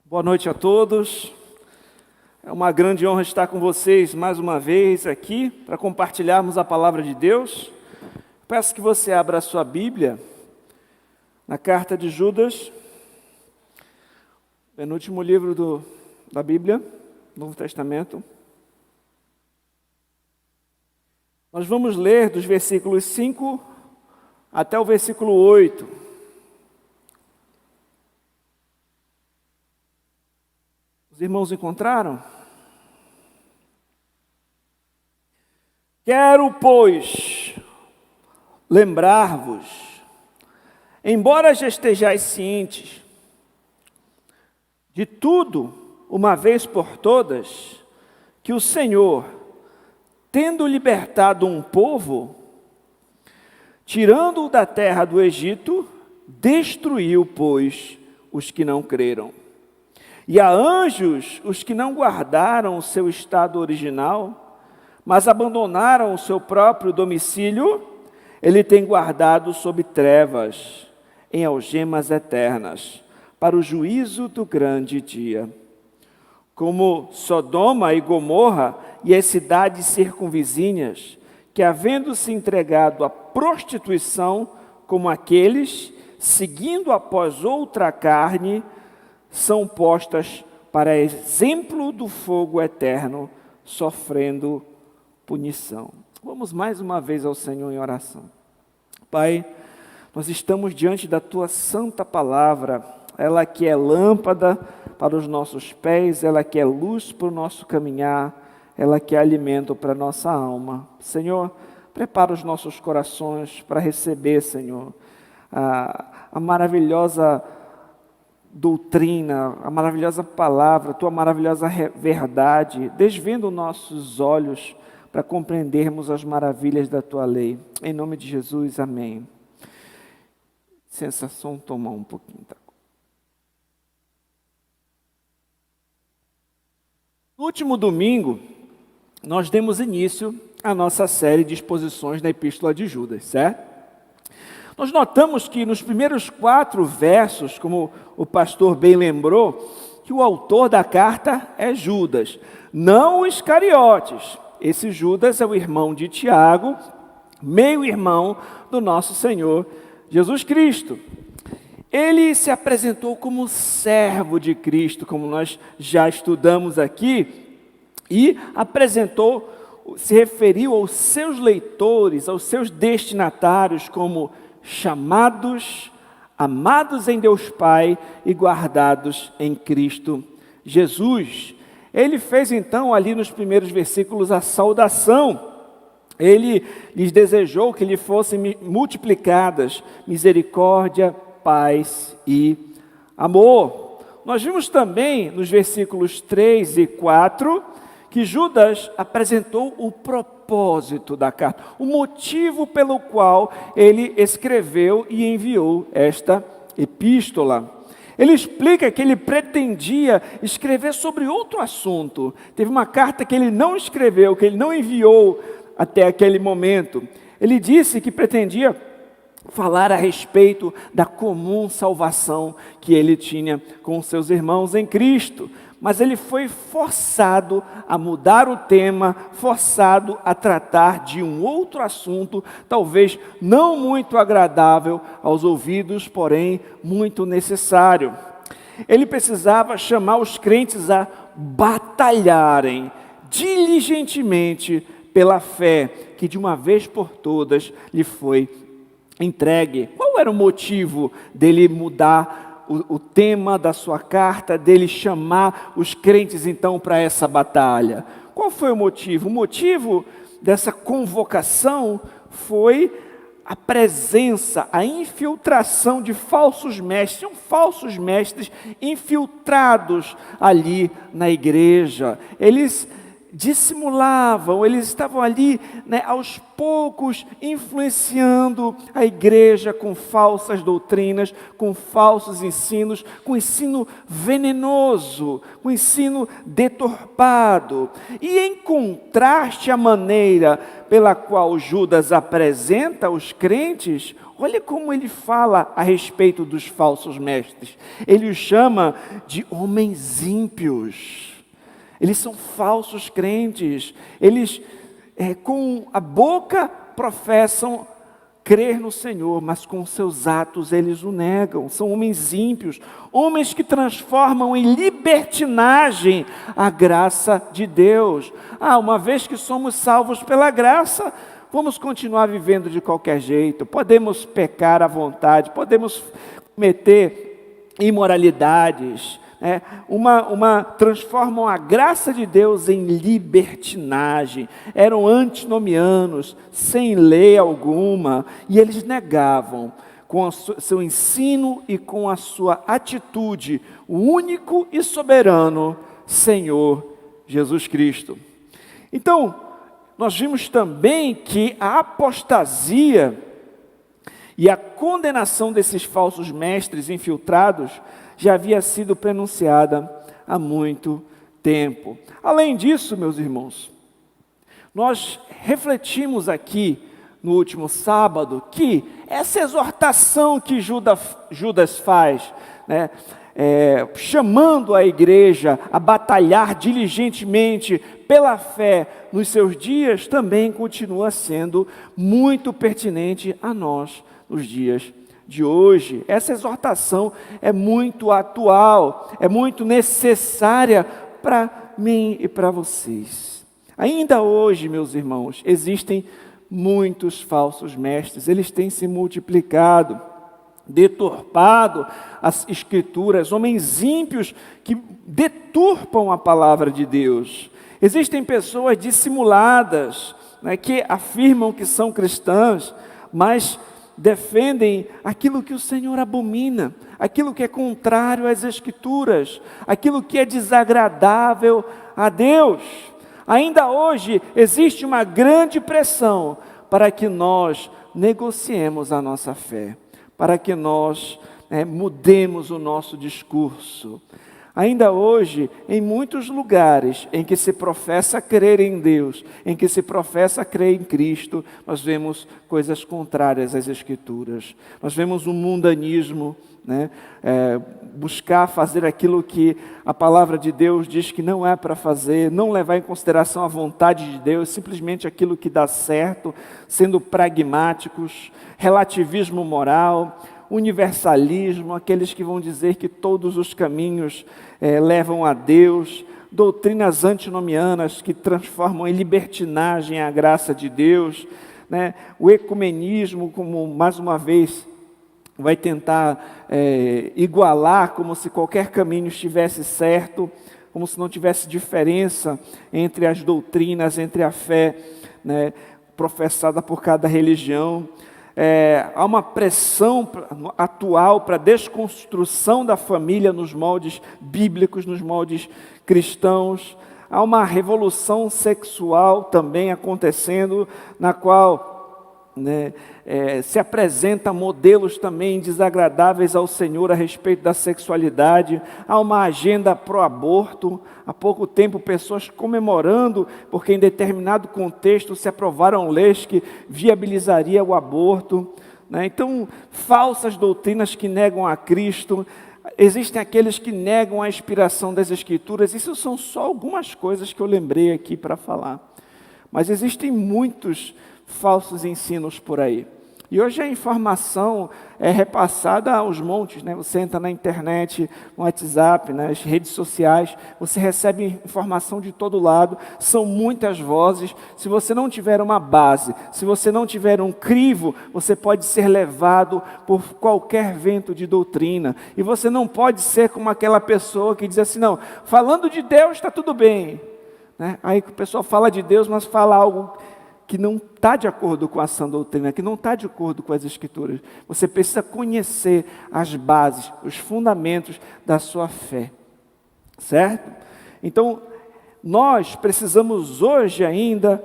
Boa noite a todos. É uma grande honra estar com vocês mais uma vez aqui para compartilharmos a palavra de Deus. Peço que você abra a sua Bíblia na carta de Judas, penúltimo livro da Bíblia, Novo Testamento. Nós vamos ler dos versículos 5 até o versículo 8. Os irmãos encontraram? Quero, pois, lembrar-vos, embora já estejais cientes de tudo, uma vez por todas, que o Senhor, tendo libertado um povo, tirando-o da terra do Egito, destruiu, pois, os que não creram. E a anjos, os que não guardaram o seu estado original, mas abandonaram o seu próprio domicílio, ele tem guardado sob trevas, em algemas eternas, para o juízo do grande dia. Como Sodoma e Gomorra e as cidades circunvizinhas, que havendo-se entregado à prostituição, como aqueles, seguindo após outra carne, são postas para exemplo do fogo eterno, sofrendo punição. Vamos mais uma vez ao Senhor em oração. Pai, nós estamos diante da Tua santa palavra, ela que é lâmpada para os nossos pés, ela que é luz para o nosso caminhar, ela que é alimento para a nossa alma. Senhor, prepara os nossos corações para receber, Senhor, a maravilhosa doutrina, a maravilhosa palavra, a Tua maravilhosa verdade, desvenda os nossos olhos para compreendermos as maravilhas da Tua lei. Em nome de Jesus, amém. Sensação, tomar um pouquinho. Tá? No último domingo, nós demos início à nossa série de exposições na Epístola de Judas, certo? Nós notamos que nos primeiros 4 versos, como o pastor bem lembrou, que o autor da carta é Judas, não o Iscariotes. Esse Judas é o irmão de Tiago, meio-irmão do nosso Senhor Jesus Cristo. Ele se apresentou como servo de Cristo, como nós já estudamos aqui, e se referiu aos seus leitores, aos seus destinatários, como chamados, amados em Deus Pai e guardados em Cristo Jesus. Ele fez então ali nos primeiros versículos a saudação. Ele lhes desejou que lhe fossem multiplicadas misericórdia, paz e amor. Nós vimos também nos versículos 3 e 4 que Judas apresentou o propósito da carta, o motivo pelo qual ele escreveu e enviou esta epístola. Ele explica que ele pretendia escrever sobre outro assunto. Teve uma carta que ele não escreveu, que ele não enviou até aquele momento. Ele disse que pretendia falar a respeito da comum salvação que ele tinha com seus irmãos em Cristo. Mas ele foi forçado a mudar o tema, forçado a tratar de um outro assunto, talvez não muito agradável aos ouvidos, porém muito necessário. Ele precisava chamar os crentes a batalharem diligentemente pela fé que de uma vez por todas lhe foi entregue. Qual era o motivo dele mudar o tema da sua carta, dele chamar os crentes então para essa batalha? Qual foi o motivo? O motivo dessa convocação foi a presença, a infiltração de falsos mestres. São falsos mestres infiltrados ali na igreja. Eles dissimulavam, eles estavam ali, aos poucos, influenciando a igreja com falsas doutrinas, com falsos ensinos, com ensino venenoso, com ensino deturpado. E em contraste à maneira pela qual Judas apresenta os crentes, olha como ele fala a respeito dos falsos mestres. Ele os chama de homens ímpios. Eles são falsos crentes. Eles, com a boca, professam crer no Senhor, mas com seus atos eles o negam. São homens ímpios, homens que transformam em libertinagem a graça de Deus. Uma vez que somos salvos pela graça, vamos continuar vivendo de qualquer jeito. Podemos pecar à vontade, podemos cometer imoralidades. Transformam a graça de Deus em libertinagem. Eram antinomianos, sem lei alguma, e eles negavam com o seu ensino e com a sua atitude o único e soberano Senhor Jesus Cristo. Então, nós vimos também que a apostasia e a condenação desses falsos mestres infiltrados já havia sido pronunciada há muito tempo. Além disso, meus irmãos, nós refletimos aqui no último sábado que essa exortação que Judas faz, chamando a igreja a batalhar diligentemente pela fé nos seus dias, também continua sendo muito pertinente a nós nos dias de hoje. Essa exortação é muito atual, é muito necessária para mim e para vocês. Ainda hoje, meus irmãos, existem muitos falsos mestres, eles têm se multiplicado, deturpado as escrituras, homens ímpios que deturpam a palavra de Deus. Existem pessoas dissimuladas, que afirmam que são cristãs, mas defendem aquilo que o Senhor abomina, aquilo que é contrário às Escrituras, aquilo que é desagradável a Deus. Ainda hoje existe uma grande pressão para que nós negociemos a nossa fé, para que nós mudemos o nosso discurso. Ainda hoje, em muitos lugares em que se professa crer em Deus, em que se professa crer em Cristo, nós vemos coisas contrárias às Escrituras. Nós vemos um mundanismo, buscar fazer aquilo que a palavra de Deus diz que não é para fazer, não levar em consideração a vontade de Deus, simplesmente aquilo que dá certo, sendo pragmáticos, relativismo moral, universalismo, aqueles que vão dizer que todos os caminhos levam a Deus, doutrinas antinomianas que transformam em libertinagem a graça de Deus, o ecumenismo, como mais uma vez vai tentar igualar, como se qualquer caminho estivesse certo, como se não tivesse diferença entre as doutrinas, entre a fé professada por cada religião. Há uma pressão atual para a desconstrução da família nos moldes bíblicos, nos moldes cristãos. Há uma revolução sexual também acontecendo, na qual se apresenta modelos também desagradáveis ao Senhor a respeito da sexualidade. Há uma agenda pró-aborto. Há pouco tempo, pessoas comemorando, porque em determinado contexto se aprovaram leis que viabilizaria o aborto. Então, falsas doutrinas que negam a Cristo. Existem aqueles que negam a inspiração das Escrituras. Isso são só algumas coisas que eu lembrei aqui para falar. Mas existem muitos falsos ensinos por aí. E hoje a informação é repassada aos montes, Você entra na internet, no WhatsApp, nas redes sociais, você recebe informação de todo lado, são muitas vozes. Se você não tiver uma base, se você não tiver um crivo, você pode ser levado por qualquer vento de doutrina. E você não pode ser como aquela pessoa que diz assim, não, falando de Deus está tudo bem. Aí o pessoal fala de Deus, mas fala algo que não está de acordo com a sã doutrina, que não está de acordo com as Escrituras. Você precisa conhecer as bases, os fundamentos da sua fé, certo? Então, nós precisamos hoje ainda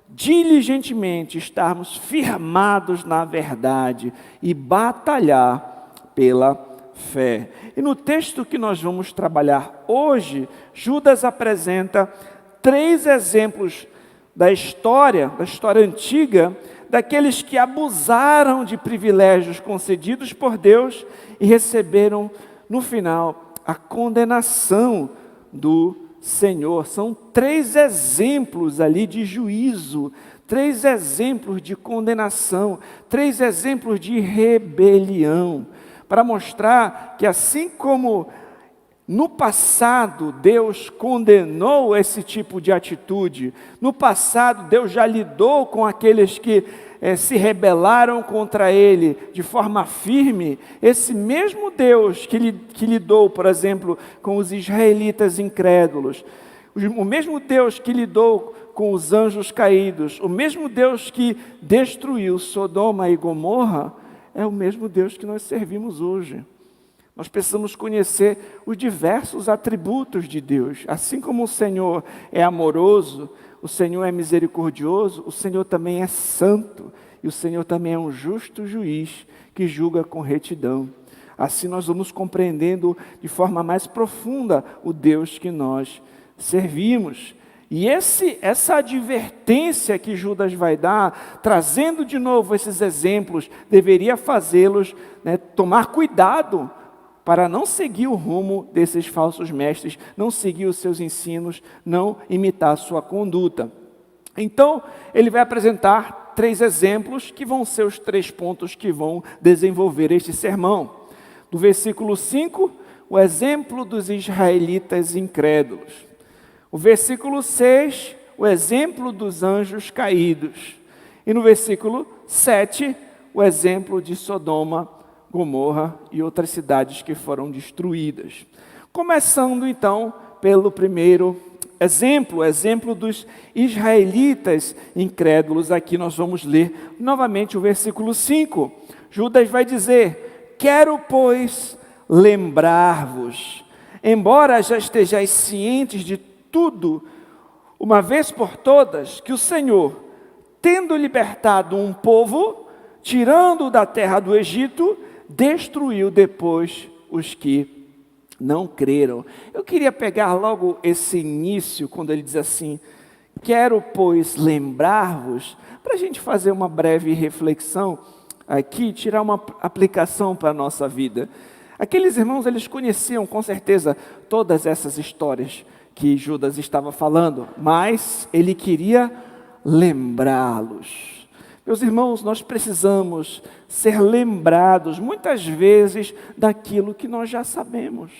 diligentemente estarmos firmados na verdade e batalhar pela fé. E no texto que nós vamos trabalhar hoje, Judas apresenta 3 exemplos da história antiga, daqueles que abusaram de privilégios concedidos por Deus e receberam, no final, a condenação do Senhor. São 3 exemplos ali de juízo, 3 exemplos de condenação, 3 exemplos de rebelião, para mostrar que assim como no passado Deus condenou esse tipo de atitude, no passado Deus já lidou com aqueles que se rebelaram contra Ele de forma firme, esse mesmo Deus que lidou, por exemplo, com os israelitas incrédulos, o mesmo Deus que lidou com os anjos caídos, o mesmo Deus que destruiu Sodoma e Gomorra, é o mesmo Deus que nós servimos hoje. Nós precisamos conhecer os diversos atributos de Deus. Assim como o Senhor é amoroso, o Senhor é misericordioso, o Senhor também é santo. E o Senhor também é um justo juiz que julga com retidão. Assim nós vamos compreendendo de forma mais profunda o Deus que nós servimos. E essa advertência que Judas vai dar, trazendo de novo esses exemplos, deveria fazê-los tomar cuidado para não seguir o rumo desses falsos mestres, não seguir os seus ensinos, não imitar a sua conduta. Então, ele vai apresentar 3 exemplos que vão ser os 3 pontos que vão desenvolver este sermão. Do versículo 5, o exemplo dos israelitas incrédulos. O versículo 6, o exemplo dos anjos caídos. E no versículo 7, o exemplo de Sodoma, Gomorra e outras cidades que foram destruídas. Começando então pelo primeiro exemplo, o exemplo dos israelitas incrédulos. Aqui nós vamos ler novamente o versículo 5. Judas vai dizer: quero, pois, lembrar-vos, embora já estejais cientes de tudo, uma vez por todas, que o Senhor, tendo libertado um povo, tirando-o da terra do Egito, destruiu depois os que não creram. Eu queria pegar logo esse início, quando ele diz assim: quero, pois, lembrar-vos, para a gente fazer uma breve reflexão aqui, tirar uma aplicação para a nossa vida. Aqueles irmãos, eles conheciam com certeza todas essas histórias que Judas estava falando, mas ele queria lembrá-los. Meus irmãos, nós precisamos ser lembrados, muitas vezes, daquilo que nós já sabemos.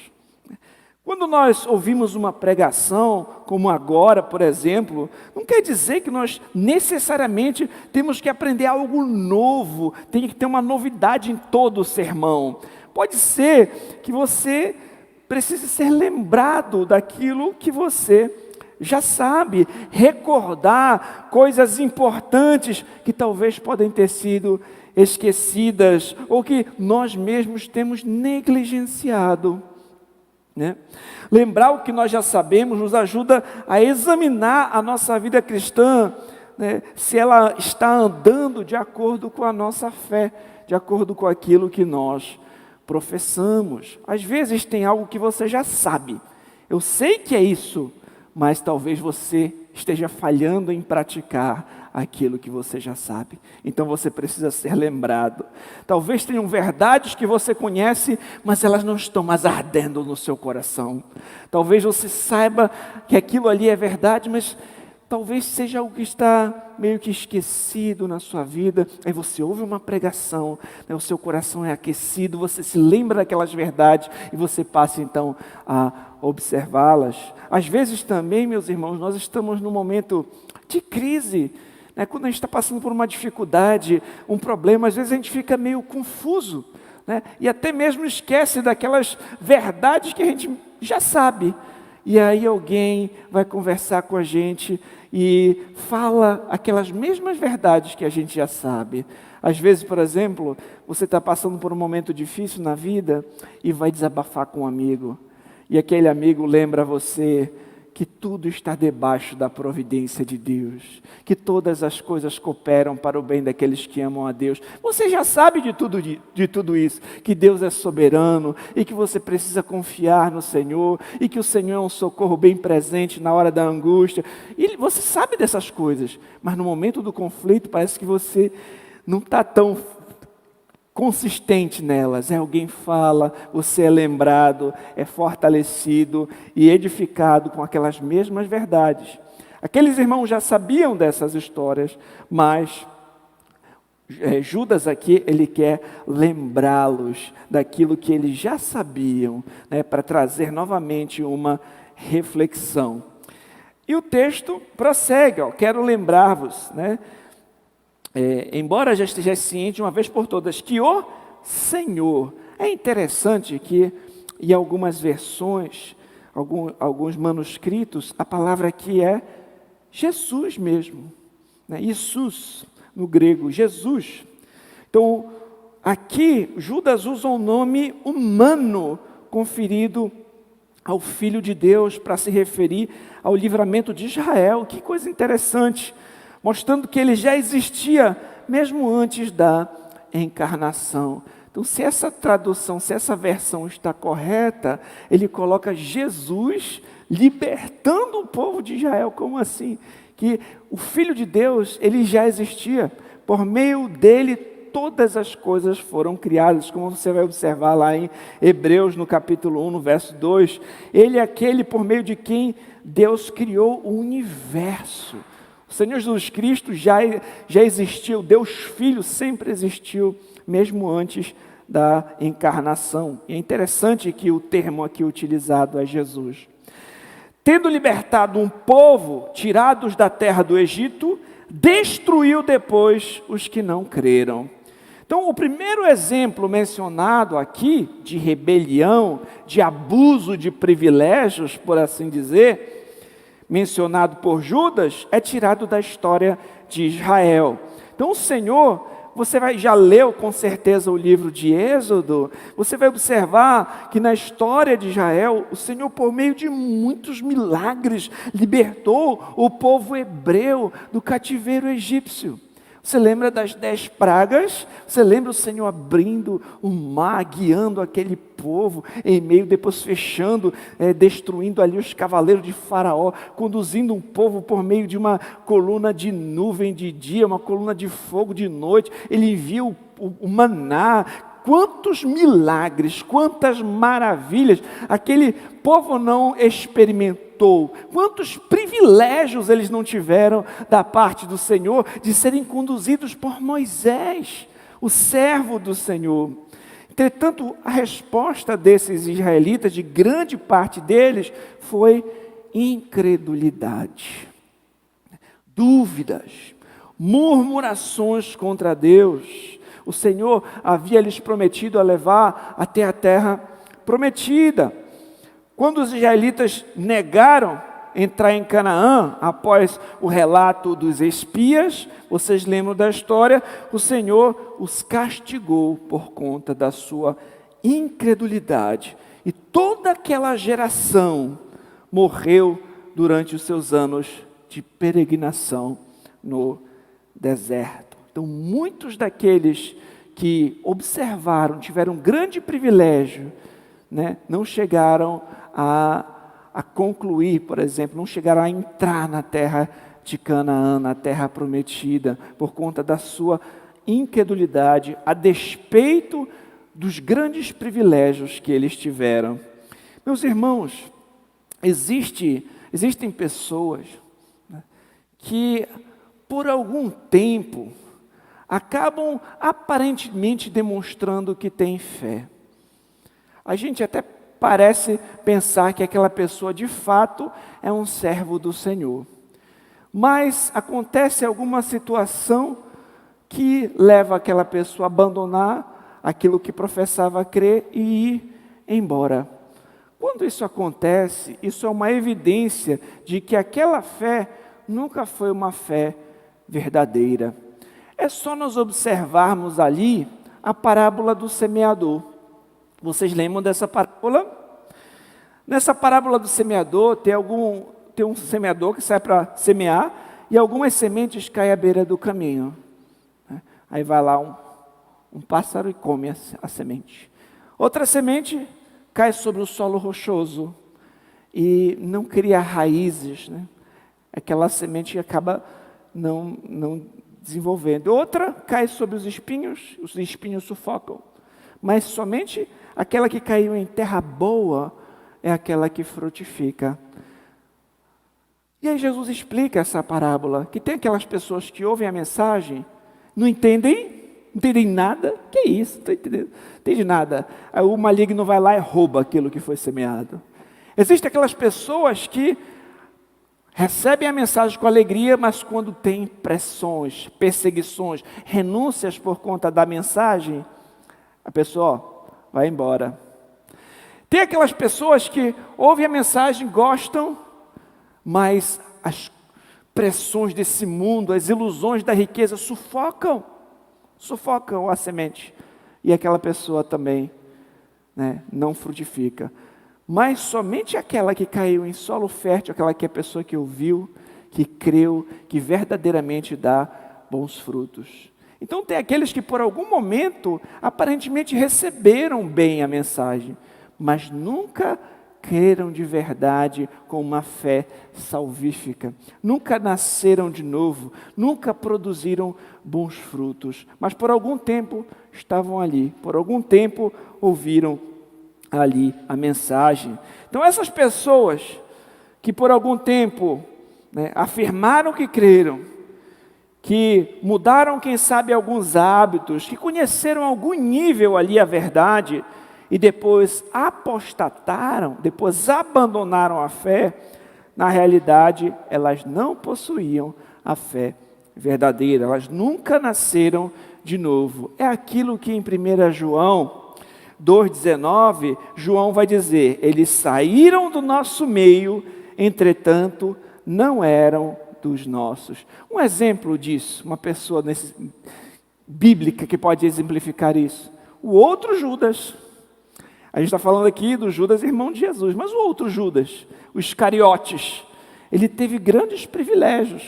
Quando nós ouvimos uma pregação, como agora, por exemplo, não quer dizer que nós necessariamente temos que aprender algo novo, tem que ter uma novidade em todo o sermão. Pode ser que você precise ser lembrado daquilo que você já sabe, recordar coisas importantes que talvez podem ter sido esquecidas ou que nós mesmos temos negligenciado. Lembrar o que nós já sabemos nos ajuda a examinar a nossa vida cristã, se ela está andando de acordo com a nossa fé, de acordo com aquilo que nós professamos. Às vezes tem algo que você já sabe, eu sei que é isso, mas talvez você esteja falhando em praticar aquilo que você já sabe. Então você precisa ser lembrado. Talvez tenham verdades que você conhece, mas elas não estão mais ardendo no seu coração. Talvez você saiba que aquilo ali é verdade, mas talvez seja algo que está meio que esquecido na sua vida. Aí você ouve uma pregação, o seu coração é aquecido, você se lembra daquelas verdades e você passa então a observá-las. Às vezes também, meus irmãos, nós estamos num momento de crise, quando a gente está passando por uma dificuldade, um problema, às vezes a gente fica meio confuso, e até mesmo esquece daquelas verdades que a gente já sabe. E aí alguém vai conversar com a gente e fala aquelas mesmas verdades que a gente já sabe. Às vezes, por exemplo, você está passando por um momento difícil na vida e vai desabafar com um amigo. E aquele amigo lembra você que tudo está debaixo da providência de Deus, que todas as coisas cooperam para o bem daqueles que amam a Deus. Você já sabe de tudo isso, que Deus é soberano e que você precisa confiar no Senhor e que o Senhor é um socorro bem presente na hora da angústia. E você sabe dessas coisas, mas no momento do conflito parece que você não está tão consistente nelas. Alguém fala, você é lembrado, é fortalecido e edificado com aquelas mesmas verdades. Aqueles irmãos já sabiam dessas histórias, mas Judas aqui, ele quer lembrá-los daquilo que eles já sabiam, né, para trazer novamente uma reflexão. E o texto prossegue, quero lembrar-vos, né, embora já esteja ciente de uma vez por todas que o Senhor, é interessante que em algumas versões, alguns manuscritos, a palavra aqui é Jesus mesmo, né? Jesus, no grego, Jesus. Então, aqui Judas usa um nome humano conferido ao Filho de Deus para se referir ao livramento de Israel. Que coisa interessante, mostrando que ele já existia mesmo antes da encarnação. Então, se essa tradução, se essa versão está correta, ele coloca Jesus libertando o povo de Israel. Como assim? Que o Filho de Deus, ele já existia. Por meio dele, todas as coisas foram criadas, como você vai observar lá em Hebreus, no capítulo 1, no verso 2. Ele é aquele por meio de quem Deus criou o universo. O Senhor Jesus Cristo já existiu, Deus Filho sempre existiu, mesmo antes da encarnação. E é interessante que o termo aqui utilizado é Jesus. Tendo libertado um povo, tirados da terra do Egito, destruiu depois os que não creram. Então, o primeiro exemplo mencionado aqui, de rebelião, de abuso de privilégios, por assim dizer, mencionado por Judas, é tirado da história de Israel. Então o Senhor, você já leu com certeza o livro de Êxodo, você vai observar que na história de Israel, o Senhor, por meio de muitos milagres, libertou o povo hebreu do cativeiro egípcio. Você lembra das 10 pragas? Você lembra o Senhor abrindo o mar, guiando aquele povo em meio, depois fechando, destruindo ali os cavaleiros de Faraó, conduzindo um povo por meio de uma coluna de nuvem de dia, uma coluna de fogo de noite. Ele envia o maná. Quantos milagres, quantas maravilhas aquele povo não experimentou, quantos privilégios eles não tiveram da parte do Senhor de serem conduzidos por Moisés, o servo do Senhor. Entretanto, a resposta desses israelitas, de grande parte deles, foi incredulidade, dúvidas, murmurações contra Deus. O Senhor havia lhes prometido a levar até a terra prometida. Quando os israelitas negaram entrar em Canaã, após o relato dos espias, vocês lembram da história, o Senhor os castigou por conta da sua incredulidade. E toda aquela geração morreu durante os seus anos de peregrinação no deserto. Então, muitos daqueles que observaram, tiveram um grande privilégio, né, não chegaram a concluir, por exemplo, não chegaram a entrar na terra de Canaã, na terra prometida, por conta da sua incredulidade, a despeito dos grandes privilégios que eles tiveram. Meus irmãos, existem pessoas, né, que por algum tempo acabam aparentemente demonstrando que têm fé. A gente até parece pensar que aquela pessoa de fato é um servo do Senhor. Mas acontece alguma situação que leva aquela pessoa a abandonar aquilo que professava crer e ir embora. Quando isso acontece, isso é uma evidência de que aquela fé nunca foi uma fé verdadeira. É só nós observarmos ali a parábola do semeador. Vocês lembram dessa parábola? Nessa parábola do semeador tem um semeador que sai para semear e algumas sementes caem à beira do caminho. Aí vai lá um pássaro e come a semente. Outra semente cai sobre o solo rochoso e não cria raízes, né? Aquela semente acaba não desenvolvendo. Outra cai sobre os espinhos sufocam. Mas somente aquela que caiu em terra boa é aquela que frutifica. E aí Jesus explica essa parábola, que tem aquelas pessoas que ouvem a mensagem, não entendem nada. Que é isso? Não entende nada. Aí o maligno vai lá e rouba aquilo que foi semeado. Existem aquelas pessoas que recebem a mensagem com alegria, mas quando tem pressões, perseguições, renúncias por conta da mensagem, a pessoa vai embora. Tem aquelas pessoas que ouvem a mensagem, gostam, mas as pressões desse mundo, as ilusões da riqueza sufocam a semente. E aquela pessoa também, né, não frutifica. Mas somente aquela que caiu em solo fértil, aquela que é a pessoa que ouviu, que creu, que verdadeiramente dá bons frutos. Então tem aqueles que por algum momento aparentemente receberam bem a mensagem, mas nunca creram de verdade com uma fé salvífica. Nunca nasceram de novo, nunca produziram bons frutos, mas por algum tempo estavam ali, por algum tempo ouviram ali a mensagem. Então essas pessoas que por algum tempo, né, afirmaram que creram, que mudaram, quem sabe, alguns hábitos, que conheceram algum nível ali a verdade, e depois apostataram, depois abandonaram a fé, na realidade elas não possuíam a fé verdadeira, elas nunca nasceram de novo. É aquilo que em 1 João 2,19, João vai dizer: eles saíram do nosso meio, entretanto não eram dos nossos. Um exemplo disso, uma pessoa bíblica que pode exemplificar isso, o outro Judas. A gente está falando aqui do Judas, irmão de Jesus, mas o outro Judas, o Iscariotes, ele teve grandes privilégios,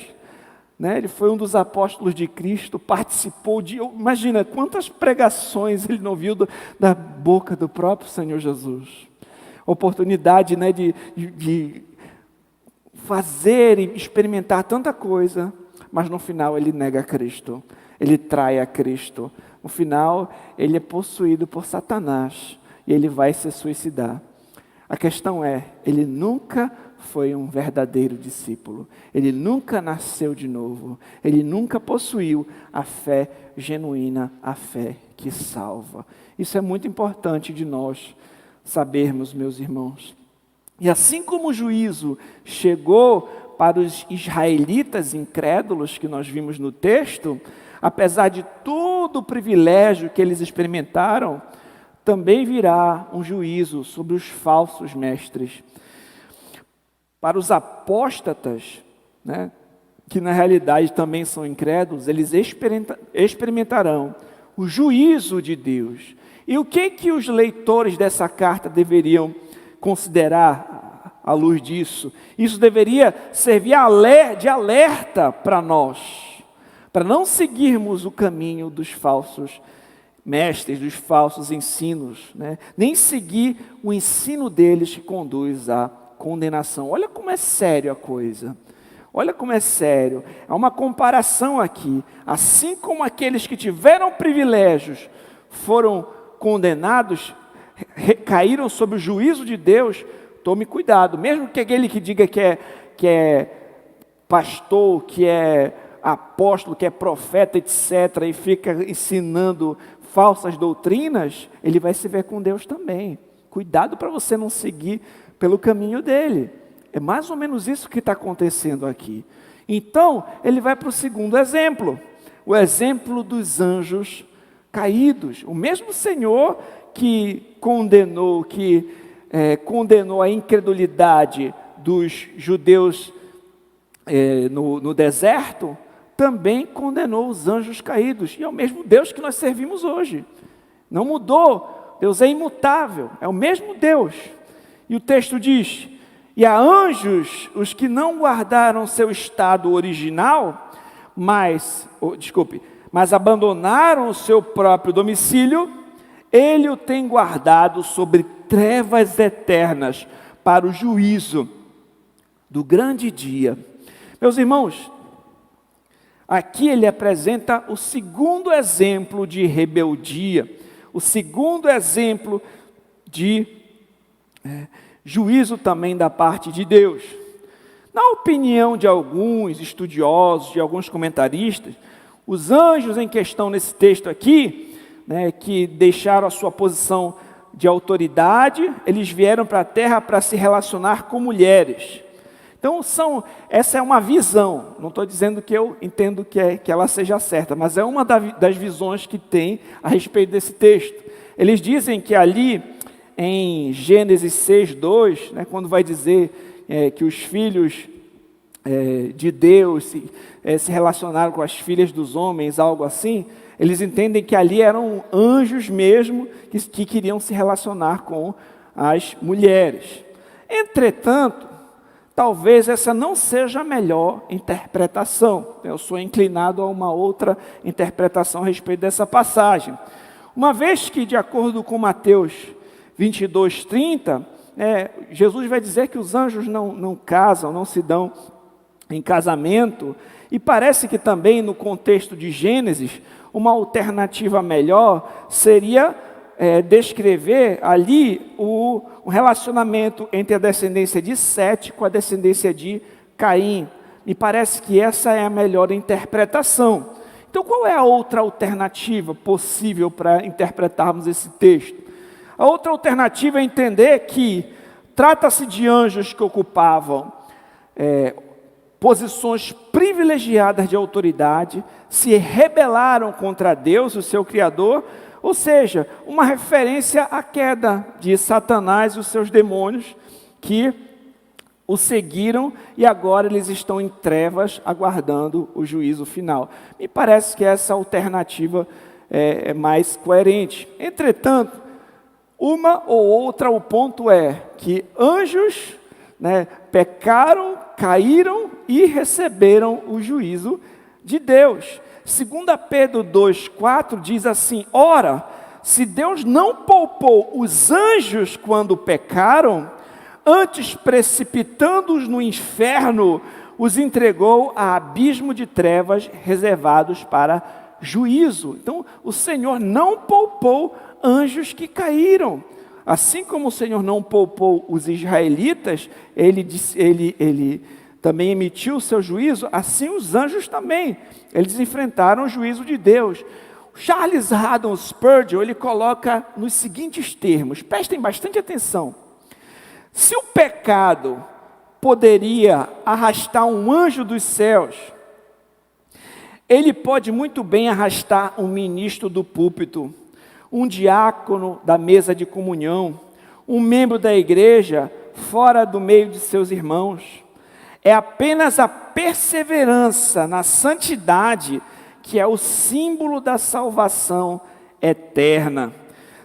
né? Ele foi um dos apóstolos de Cristo, participou de, imagina quantas pregações ele não viu da boca do próprio Senhor Jesus. Oportunidade, né, de fazer e experimentar tanta coisa, mas no final ele nega a Cristo, ele trai a Cristo. No final ele é possuído por Satanás e ele vai se suicidar. A questão é, ele nunca foi um verdadeiro discípulo, ele nunca nasceu de novo, ele nunca possuiu a fé genuína, a fé que salva. Isso é muito importante de nós sabermos, meus irmãos. E assim como o juízo chegou para os israelitas incrédulos que nós vimos no texto, apesar de todo o privilégio que eles experimentaram, também virá um juízo sobre os falsos mestres. Para os apóstatas, né, que na realidade também são incrédulos, eles experimentarão o juízo de Deus. E o que os leitores dessa carta deveriam considerar à luz disso? Isso deveria servir de alerta para nós, para não seguirmos o caminho dos falsos mestres, dos falsos ensinos, né? Nem seguir o ensino deles que conduz à condenação. Olha como é sério a coisa. Olha como é sério. Há uma comparação aqui. Assim como aqueles que tiveram privilégios foram condenados, caíram sob o juízo de Deus, tome cuidado. Mesmo que aquele que diga que é pastor, que é apóstolo, que é profeta, etc., e fica ensinando falsas doutrinas, ele vai se ver com Deus também. Cuidado para você não seguir pelo caminho dele. É mais ou menos isso que está acontecendo aqui. Então, ele vai para o segundo exemplo. O exemplo dos anjos caídos. O mesmo Senhor que condenou a incredulidade dos judeus no deserto, também condenou os anjos caídos. E é o mesmo Deus que nós servimos hoje. Não mudou. Deus é imutável. É o mesmo Deus. E o texto diz: E a anjos, os que não guardaram seu estado original, mas abandonaram o seu próprio domicílio, ele o tem guardado sobre trevas eternas para o juízo do grande dia. Meus irmãos, aqui ele apresenta o segundo exemplo de rebeldia, o segundo exemplo de juízo também da parte de Deus. Na opinião de alguns estudiosos, de alguns comentaristas, os anjos em questão nesse texto aqui, que deixaram a sua posição de autoridade, eles vieram para a terra para se relacionar com mulheres. Então, essa é uma visão, não estou dizendo que eu entendo que ela seja certa, mas é uma das visões que tem a respeito desse texto. Eles dizem que ali, em Gênesis 6:2, quando vai dizer que os filhos de Deus se relacionaram com as filhas dos homens, algo assim, eles entendem que ali eram anjos mesmo que queriam se relacionar com as mulheres. Entretanto, talvez essa não seja a melhor interpretação. Eu sou inclinado a uma outra interpretação a respeito dessa passagem. Uma vez que, de acordo com Mateus 22:30, Jesus vai dizer que os anjos não casam, não se dão em casamento, e parece que também no contexto de Gênesis, uma alternativa melhor seria descrever ali o relacionamento entre a descendência de Sete com a descendência de Caim. Me parece que essa é a melhor interpretação. Então, qual é a outra alternativa possível para interpretarmos esse texto? A outra alternativa é entender que trata-se de anjos que ocupavam posições privilegiadas de autoridade, se rebelaram contra Deus, o seu Criador, ou seja, uma referência à queda de Satanás e os seus demônios que o seguiram e agora eles estão em trevas aguardando o juízo final. Me parece que essa alternativa é mais coerente. Entretanto, uma ou outra, o ponto é que anjos pecaram, caíram e receberam o juízo de Deus. 2 Pedro 2,4 diz assim: ora, se Deus não poupou os anjos quando pecaram, antes precipitando-os no inferno, os entregou a abismo de trevas reservados para juízo. Então, o Senhor não poupou anjos que caíram. Assim como o Senhor não poupou os israelitas, ele também emitiu o seu juízo, assim os anjos também. Eles enfrentaram o juízo de Deus. Charles Haddon Spurgeon, ele coloca nos seguintes termos, prestem bastante atenção. Se o pecado poderia arrastar um anjo dos céus, ele pode muito bem arrastar um ministro do púlpito, um diácono da mesa de comunhão, um membro da igreja fora do meio de seus irmãos. É apenas a perseverança na santidade que é o símbolo da salvação eterna.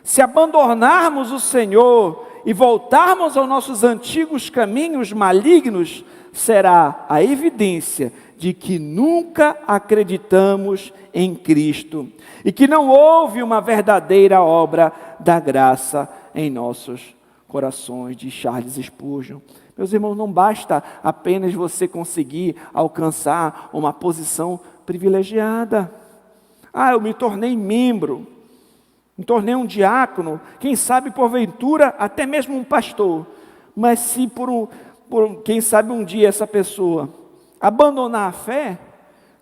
Se abandonarmos o Senhor e voltarmos aos nossos antigos caminhos malignos, será a evidência de que nunca acreditamos em Cristo e que não houve uma verdadeira obra da graça em nossos corações, de Charles Spurgeon. Meus irmãos, não basta apenas você conseguir alcançar uma posição privilegiada. Eu me tornei membro, me tornei um diácono, quem sabe porventura até mesmo um pastor, mas se quem sabe um dia essa pessoa abandonar a fé,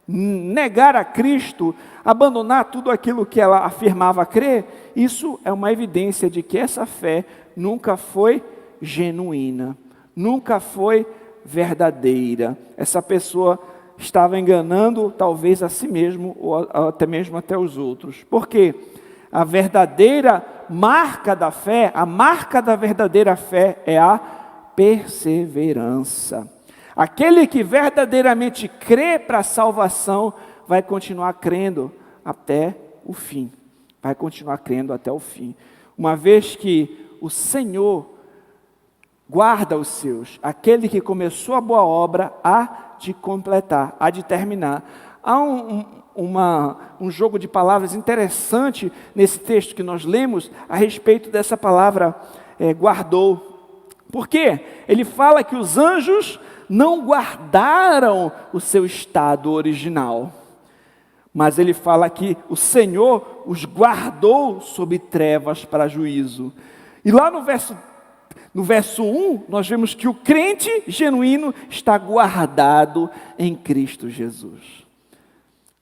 negar a Cristo, abandonar tudo aquilo que ela afirmava crer, isso é uma evidência de que essa fé nunca foi genuína, nunca foi verdadeira. Essa pessoa estava enganando talvez a si mesmo ou até mesmo até os outros. Por quê? A verdadeira marca da fé, a marca da verdadeira fé é a perseverança. Aquele que verdadeiramente crê para a salvação vai continuar crendo até o fim. Vai continuar crendo até o fim. Uma vez que o Senhor guarda os seus. Aquele que começou a boa obra há de completar, há de terminar. Há um jogo de palavras interessante nesse texto que nós lemos a respeito dessa palavra guardou. Por quê? Ele fala que os anjos não guardaram o seu estado original, mas ele fala que o Senhor os guardou sob trevas para juízo. E lá no verso 1, nós vemos que o crente genuíno está guardado em Cristo Jesus.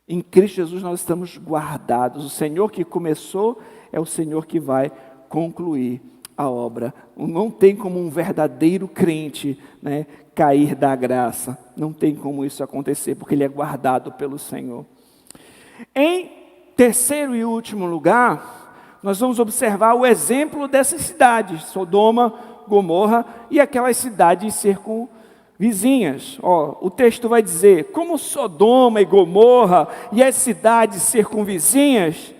Em Cristo Jesus nós estamos guardados. O Senhor que começou é o Senhor que vai concluir a obra. Não tem como um verdadeiro crente, né, cair da graça. Não tem como isso acontecer, porque ele é guardado pelo Senhor. Em terceiro e último lugar, nós vamos observar o exemplo dessas cidades, Sodoma, Gomorra e aquelas cidades circunvizinhas. O texto vai dizer, como Sodoma e Gomorra e as cidades circunvizinhas,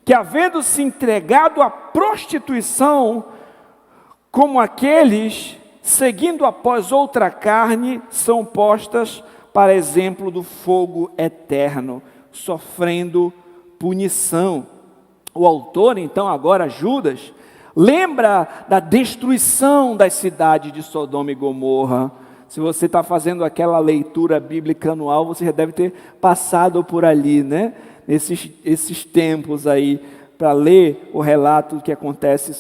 que havendo se entregado à prostituição, como aqueles, seguindo após outra carne, são postas para exemplo do fogo eterno, sofrendo punição. O autor, então, agora Judas, lembra da destruição das cidades de Sodoma e Gomorra. Se você está fazendo aquela leitura bíblica anual, você já deve ter passado por ali, né? Esses tempos aí, para ler o relato do que acontece em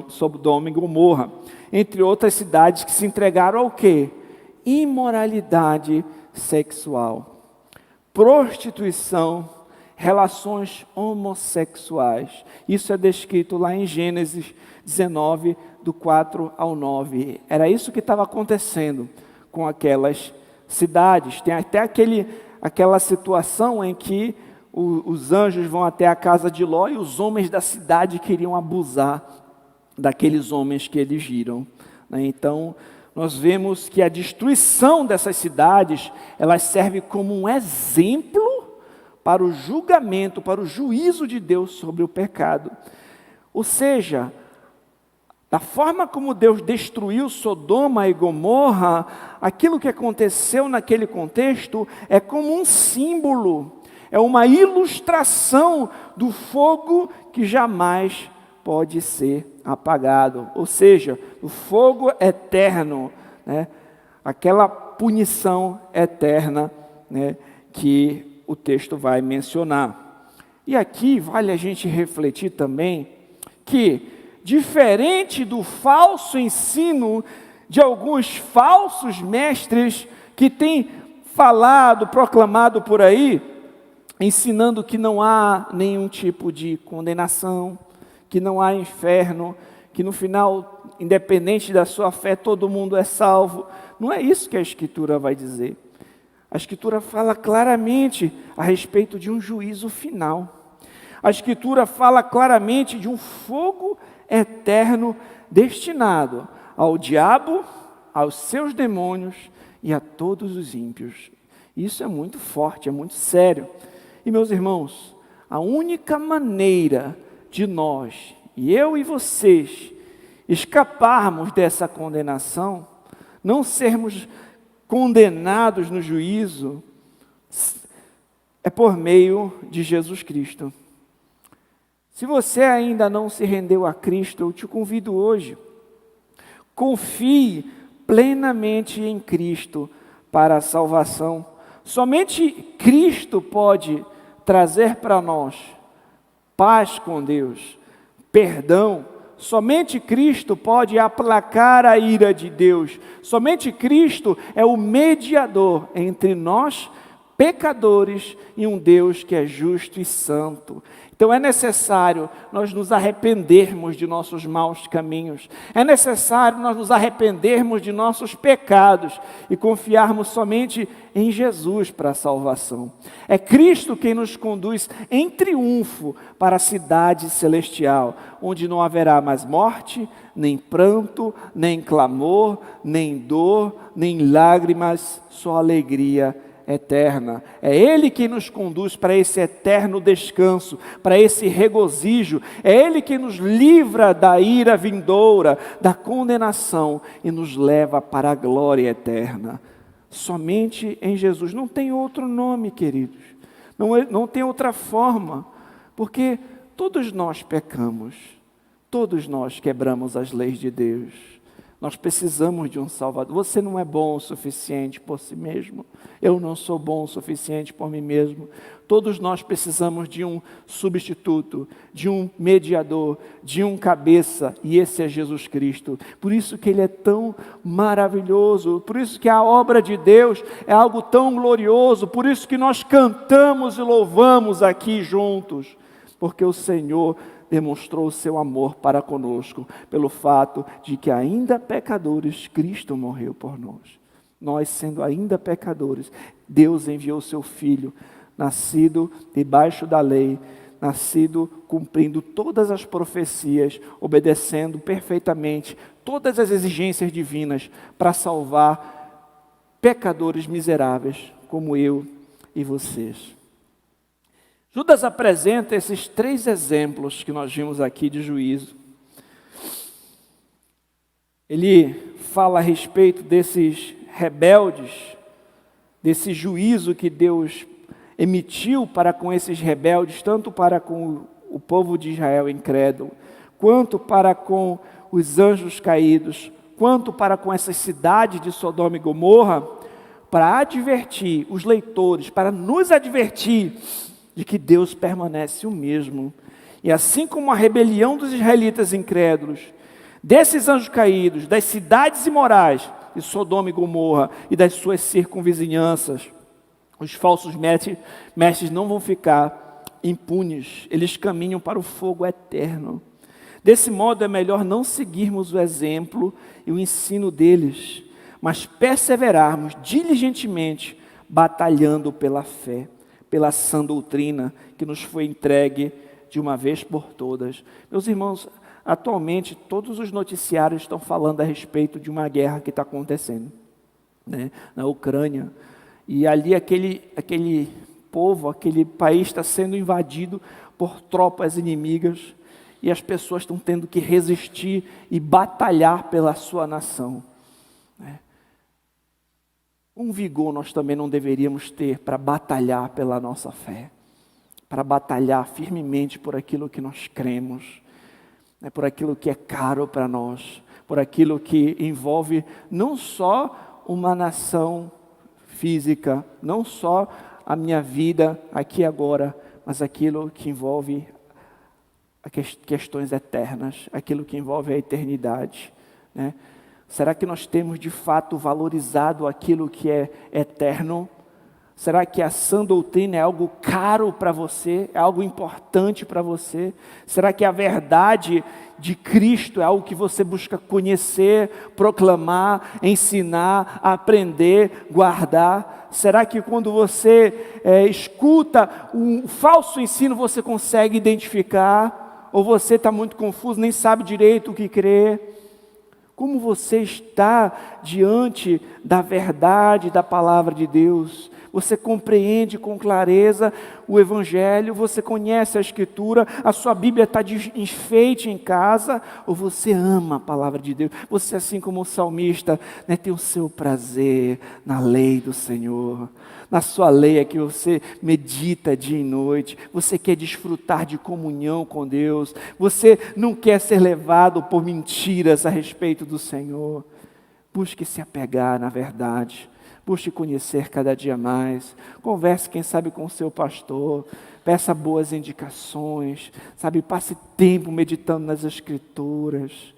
Sodoma e Gomorra. Entre outras cidades que se entregaram ao quê? Imoralidade sexual, prostituição, relações homossexuais. Isso é descrito lá em Gênesis 19, do 4 ao 9. Era isso que estava acontecendo com aquelas cidades. Tem até aquela situação em que os anjos vão até a casa de Ló e os homens da cidade queriam abusar daqueles homens que eles viram. Então, nós vemos que a destruição dessas cidades, elas servem como um exemplo para o julgamento, para o juízo de Deus sobre o pecado. Ou seja, da forma como Deus destruiu Sodoma e Gomorra, aquilo que aconteceu naquele contexto é como um símbolo, é uma ilustração do fogo que jamais pode ser apagado. Ou seja, o fogo eterno, né? Aquela punição eterna, né, que o texto vai mencionar. E aqui vale a gente refletir também que, diferente do falso ensino de alguns falsos mestres que têm falado, proclamado por aí, ensinando que não há nenhum tipo de condenação, que não há inferno, que no final, independente da sua fé, todo mundo é salvo. Não é isso que a Escritura vai dizer. A Escritura fala claramente a respeito de um juízo final. A Escritura fala claramente de um fogo eterno destinado ao diabo, aos seus demônios e a todos os ímpios. Isso é muito forte, é muito sério. E meus irmãos, a única maneira de nós, e eu e vocês, escaparmos dessa condenação, não sermos condenados no juízo, é por meio de Jesus Cristo. Se você ainda não se rendeu a Cristo, eu te convido hoje, confie plenamente em Cristo para a salvação. Somente Cristo pode trazer para nós paz com Deus, perdão. Somente Cristo pode aplacar a ira de Deus. Somente Cristo é o mediador entre nós, pecadores, e um Deus que é justo e santo. Então é necessário nós nos arrependermos de nossos maus caminhos. É necessário nós nos arrependermos de nossos pecados e confiarmos somente em Jesus para a salvação. É Cristo quem nos conduz em triunfo para a cidade celestial, onde não haverá mais morte, nem pranto, nem clamor, nem dor, nem lágrimas, só alegria eterna. É Ele que nos conduz para esse eterno descanso, para esse regozijo. É Ele que nos livra da ira vindoura, da condenação e nos leva para a glória eterna. Somente em Jesus. Não tem outro nome, queridos. Não tem outra forma, porque todos nós pecamos, todos nós quebramos as leis de Deus. Nós precisamos de um Salvador. Você não é bom o suficiente por si mesmo. Eu não sou bom o suficiente por mim mesmo. Todos nós precisamos de um substituto, de um mediador, de um cabeça, e esse é Jesus Cristo. Por isso que Ele é tão maravilhoso, por isso que a obra de Deus é algo tão glorioso, por isso que nós cantamos e louvamos aqui juntos, porque o Senhor demonstrou o seu amor para conosco, pelo fato de que ainda pecadores, Cristo morreu por nós. Nós sendo ainda pecadores, Deus enviou o seu Filho, nascido debaixo da lei, nascido cumprindo todas as profecias, obedecendo perfeitamente todas as exigências divinas para salvar pecadores miseráveis como eu e vocês. Judas apresenta esses 3 exemplos que nós vimos aqui de juízo. Ele fala a respeito desses rebeldes, desse juízo que Deus emitiu para com esses rebeldes, tanto para com o povo de Israel incrédulo, quanto para com os anjos caídos, quanto para com essa cidade de Sodoma e Gomorra, para advertir os leitores, para nos advertir de que Deus permanece o mesmo. E assim como a rebelião dos israelitas incrédulos, desses anjos caídos, das cidades imorais de Sodoma e Gomorra e das suas circunvizinhanças, os falsos mestres não vão ficar impunes, eles caminham para o fogo eterno. Desse modo é melhor não seguirmos o exemplo e o ensino deles, mas perseverarmos diligentemente, batalhando pela fé, pela sã doutrina que nos foi entregue de uma vez por todas. Meus irmãos, atualmente todos os noticiários estão falando a respeito de uma guerra que está acontecendo, né, na Ucrânia. E ali aquele povo, aquele país está sendo invadido por tropas inimigas e as pessoas estão tendo que resistir e batalhar pela sua nação, né? Um vigor nós também não deveríamos ter para batalhar pela nossa fé, para batalhar firmemente por aquilo que nós cremos, né, por aquilo que é caro para nós, por aquilo que envolve não só uma nação física, não só a minha vida aqui e agora, mas aquilo que envolve questões eternas, aquilo que envolve a eternidade, né? Será que nós temos de fato valorizado aquilo que é eterno? Será que a sã doutrina é algo caro para você? É algo importante para você? Será que a verdade de Cristo é algo que você busca conhecer, proclamar, ensinar, aprender, guardar? Será que quando você escuta um falso ensino você consegue identificar? Ou você está muito confuso, nem sabe direito o que crer? Como você está diante da verdade da palavra de Deus? Você compreende com clareza o Evangelho? Você conhece a Escritura? A sua Bíblia está de enfeite em casa? Ou você ama a palavra de Deus? Você, assim como o salmista, né, tem o seu prazer na lei do Senhor. Na sua lei é que você medita dia e noite. Você quer desfrutar de comunhão com Deus. Você não quer ser levado por mentiras a respeito do Senhor. Busque se apegar na verdade. Busque conhecer cada dia mais. Converse, quem sabe, com o seu pastor. Peça boas indicações. Sabe, passe tempo meditando nas Escrituras.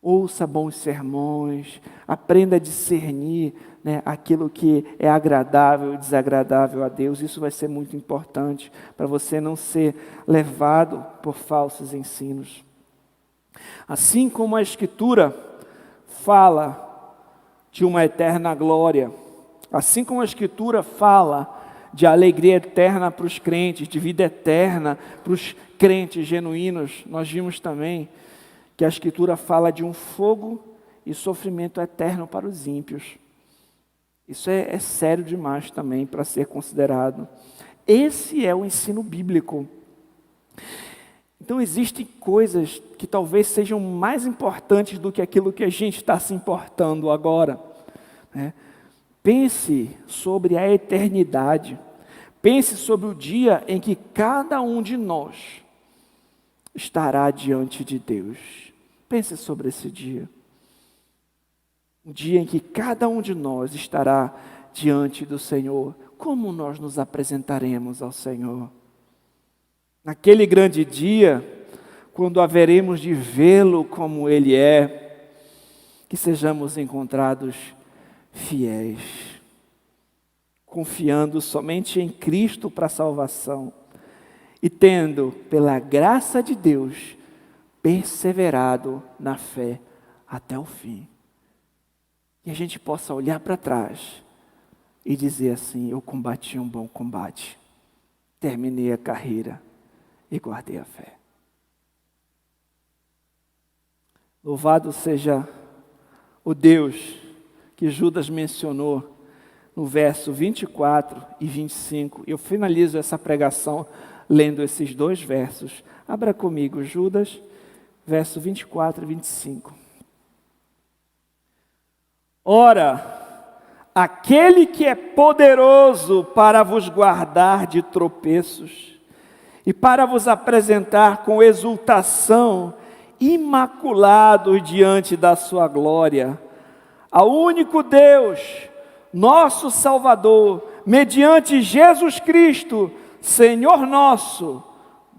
Ouça bons sermões. Aprenda a discernir, né, aquilo que é agradável e desagradável a Deus. Isso vai ser muito importante para você não ser levado por falsos ensinos. Assim como a Escritura fala de uma eterna glória, assim como a Escritura fala de alegria eterna para os crentes, de vida eterna para os crentes genuínos, nós vimos também que a Escritura fala de um fogo e sofrimento eterno para os ímpios. Isso é sério demais também para ser considerado. Esse é o ensino bíblico. Então existem coisas que talvez sejam mais importantes do que aquilo que a gente está se importando agora, né? Pense sobre a eternidade. Pense sobre o dia em que cada um de nós estará diante de Deus. Pense sobre esse dia. O dia em que cada um de nós estará diante do Senhor. Como nós nos apresentaremos ao Senhor? Naquele grande dia, quando haveremos de vê-lo como Ele é, que sejamos encontrados fiéis, confiando somente em Cristo para a salvação e tendo, pela graça de Deus, perseverado na fé até o fim. E a gente possa olhar para trás e dizer assim: eu combati um bom combate, terminei a carreira e guardei a fé. Louvado seja o Deus que Judas mencionou no verso 24 e 25. Eu finalizo essa pregação lendo esses dois versos. Abra comigo, Judas, verso 24 e 25. Ora, aquele que é poderoso para vos guardar de tropeços e para vos apresentar com exultação, imaculados diante da sua glória, ao único Deus, nosso Salvador, mediante Jesus Cristo, Senhor nosso,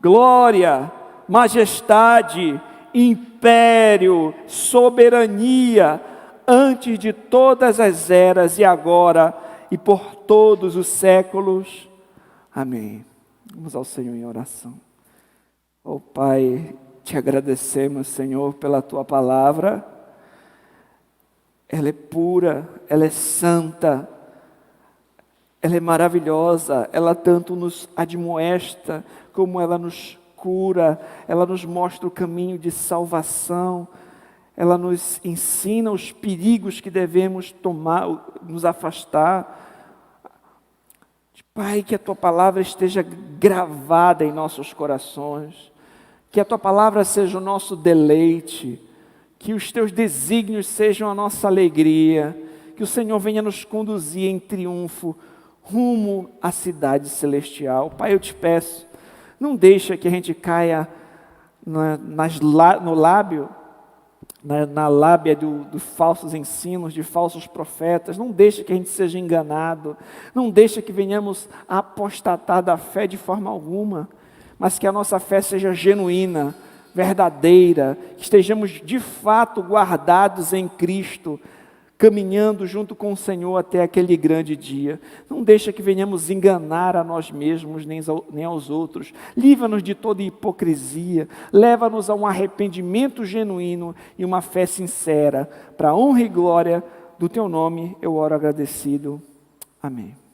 glória, majestade, império, soberania, antes de todas as eras e agora e por todos os séculos. Amém. Vamos ao Senhor em oração. Oh Pai, te agradecemos, Senhor, pela Tua palavra. Ela é pura, ela é santa, ela é maravilhosa, ela tanto nos admoesta, como ela nos cura, ela nos mostra o caminho de salvação, ela nos ensina os perigos que devemos tomar, nos afastar. Pai, que a Tua palavra esteja gravada em nossos corações, que a Tua palavra seja o nosso deleite, que os Teus desígnios sejam a nossa alegria, que o Senhor venha nos conduzir em triunfo rumo à cidade celestial. Pai, eu te peço, não deixa que a gente caia no lábio, na lábia dos falsos ensinos, de falsos profetas. Não deixa que a gente seja enganado, não deixa que venhamos a apostatar da fé de forma alguma, mas que a nossa fé seja genuína, verdadeira, que estejamos de fato guardados em Cristo, caminhando junto com o Senhor até aquele grande dia. Não deixa que venhamos enganar a nós mesmos, nem aos outros. Livra-nos de toda hipocrisia, leva-nos a um arrependimento genuíno e uma fé sincera, para a honra e glória do Teu nome, eu oro agradecido. Amém.